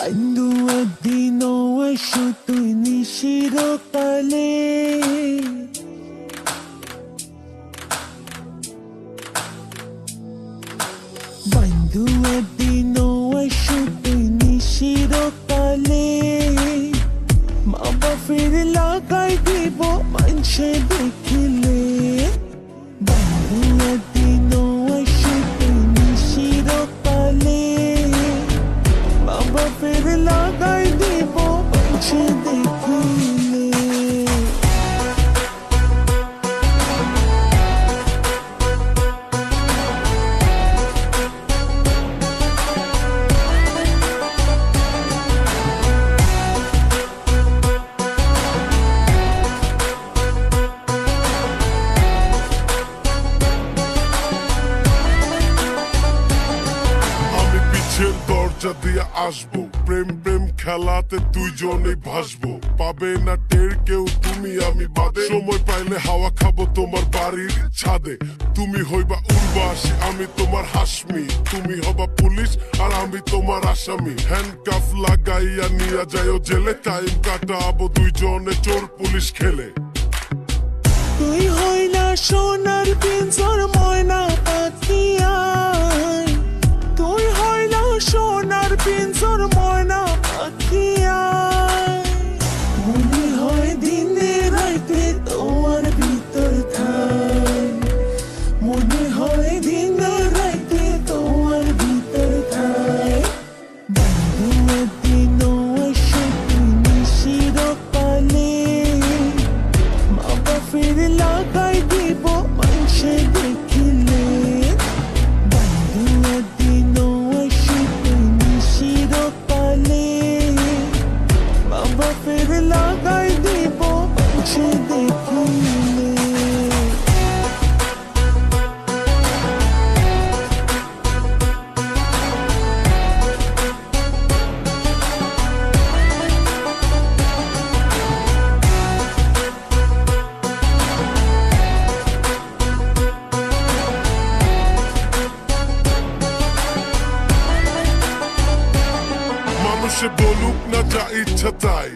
বন্ধু একদিনও এসো তুই নিশির কালে, বন্ধু একদিনও এসো তুই নিশির কালে, মা বাপের লাগাই দিব মানুষে দেখিলে। বন্ধু একদিনও এসো তুই নিশির কালে, মা বাপের লাগাই দিব মানুষে দেখিলে। দরজা দিয়ে আসবো, প্রেম প্রেম খেলাতে দুইজনে ভাসবো, পাবে না টের কেউ তুমি আমি বাদে। সময় পাইলে হাওয়া খাবো তোমার বাড়ির ছাদে, তুমি হইবা উর্বাসী আমি তোমার হাসমি, তুমি হবা পুলিশ আর আমি তোমার আসামি। হ্যান্ডকাফ লাগাইয়া নিয়া যাইও জেলে, টাইম কাটাবো দুইজনে চোর পুলিশ খেলে। তুই হইলা সোনার পিঞ্জর ময়না পাখিয়া, তুই হইলা সোনার পিঞ্জর ময়না পাখিয়া, মনে হয় দিনে রাইতে তোমার ভিতর থাই, মনে হয় দিনে রাইতে তোমার ভিতর থাই। বন্ধু একদিনও এসো তুই নিশির কালে, মা বাপের লাগাই দিব মানুষে দেখিলে। বন্ধু একদিনও এসো তুই নিশির কালে, মা বাপের লাগাই দিব মানুষে দেখিলে। মানুষে বলুক না যা ইচ্ছা তাই,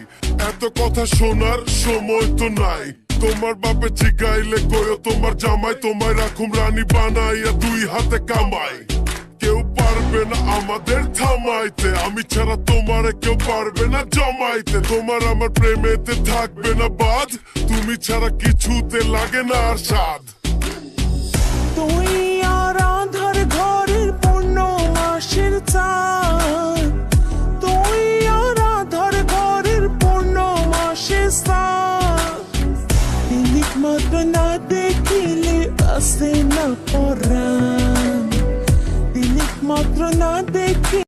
এত কথা শোনার সময় তো নাই। তোমার বাপে জিগাইলে কয়ো তোমার জামাই, তোমায় রাখুম রানী বানাইয়া দুই হাতে কামাই। কেউ পারবে না আমাদের থামাইতে, আমি ছাড়া তোমারে কেউ পারবে না জমাইতে। তোমার আমার প্রেমেতে থাকবে না বাদ, তুমি ছাড়া কিছুতে লাগে না আর স্বাদ। তুই আর আধার ঘরের পূর্ণ মাসের চাঁদ, তুই আর আধার ঘরের পূর্ণ মাসের চাঁদ। তিনিক মাত্র না দেখিলে আসে না পরাণ, তিনিক মাত্র না দেখি